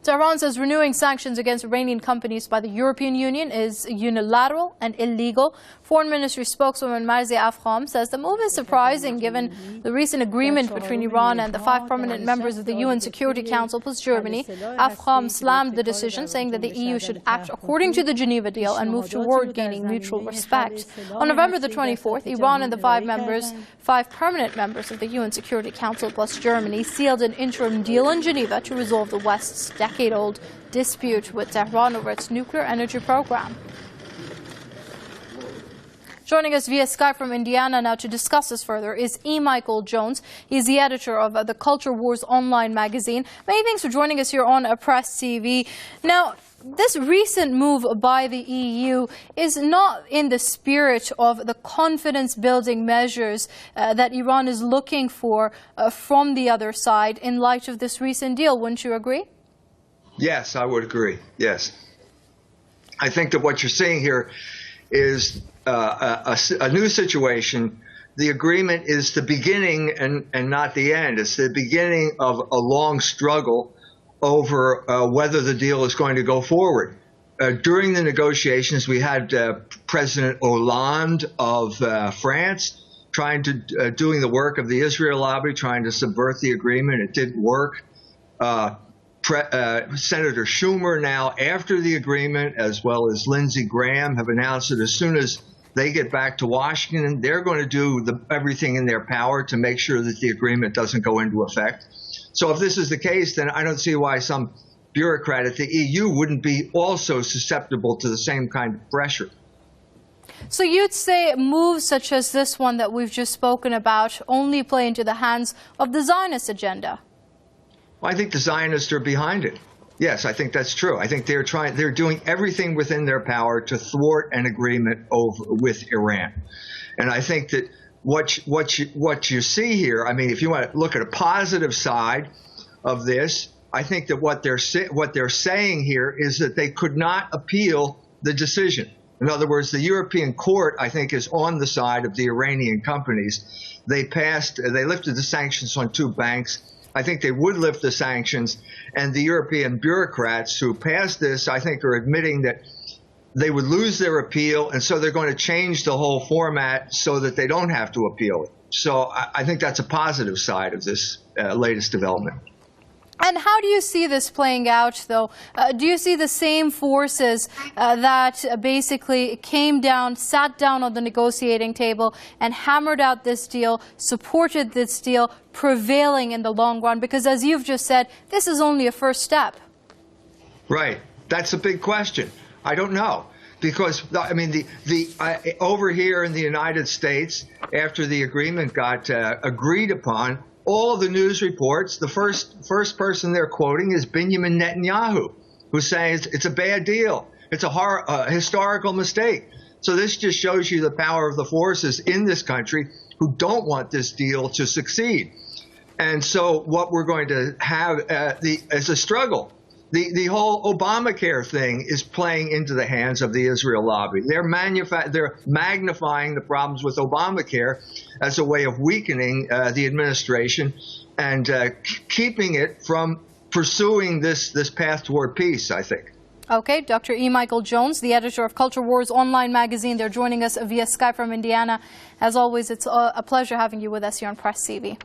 Tehran says renewing sanctions against Iranian companies by the European Union is unilateral and illegal. Foreign Ministry spokeswoman Marzieh Afgham says the move is surprising given the recent agreement between Iran and the 5 permanent members of the UN Security Council plus Germany. Afgham slammed the decision, saying that the EU should act according to the Geneva deal and move toward gaining mutual respect. On November the 24th, Iran and the 5 permanent members of the UN Security Council plus Germany sealed an interim deal in Geneva to resolve the West's decade-old dispute with Tehran over its nuclear energy program. Joining us via Skype from Indiana now to discuss this further is E. Michael Jones. He's the editor of the Culture Wars online magazine. Many thanks for joining us here on Press TV. Now, this recent move by the EU is not in the spirit of the confidence-building measures that Iran is looking for from the other side in light of this recent deal. Wouldn't you agree? Yes, I would agree. Yes. I think that what you're seeing here is a new situation. The agreement is the beginning and not the end. It's the beginning of a long struggle over whether the deal is going to go forward. During the negotiations, we had President Hollande of France doing the work of the Israel lobby, trying to subvert the agreement. It didn't work. Senator Schumer now, after the agreement, as well as Lindsey Graham, have announced that as soon as they get back to Washington, they're going to do everything in their power to make sure that the agreement doesn't go into effect. So if this is the case, then I don't see why some bureaucrat at the EU wouldn't be also susceptible to the same kind of pressure. So you'd say moves such as this one that we've just spoken about only play into the hands of the Zionist agenda? Well, I think the Zionists are behind it. Yes, I think that's true. I think they're doing everything within their power to thwart an agreement with Iran. And I think that what you see here, I mean, if you want to look at a positive side of this, I think that what they're saying here is that they could not appeal the decision. In other words, the European court, I think, is on the side of the Iranian companies. They lifted the sanctions on 2 banks. I think they would lift the sanctions, and the European bureaucrats who passed this, I think, are admitting that they would lose their appeal, and so they're going to change the whole format so that they don't have to appeal it. So I think that's a positive side of this latest development. And how do you see this playing out, though? Do you see the same forces that basically sat down on the negotiating table and hammered out this deal, supported this deal, prevailing in the long run? Because as you've just said, this is only a first step. Right. That's a big question. I don't know. Because, I mean, over here in the United States, after the agreement got agreed upon, all of the news reports, the first person they're quoting is Benjamin Netanyahu, who's saying it's a bad deal. It's a historical mistake. So this just shows you the power of the forces in this country who don't want this deal to succeed. And so what we're going to have is a struggle. The whole Obamacare thing is playing into the hands of the Israel lobby. They're magnifying the problems with Obamacare as a way of weakening the administration and keeping it from pursuing this path toward peace, I think. Okay, Dr. E. Michael Jones, the editor of Culture Wars online magazine. They're joining us via Skype from Indiana. As always, it's a pleasure having you with us here on Press TV.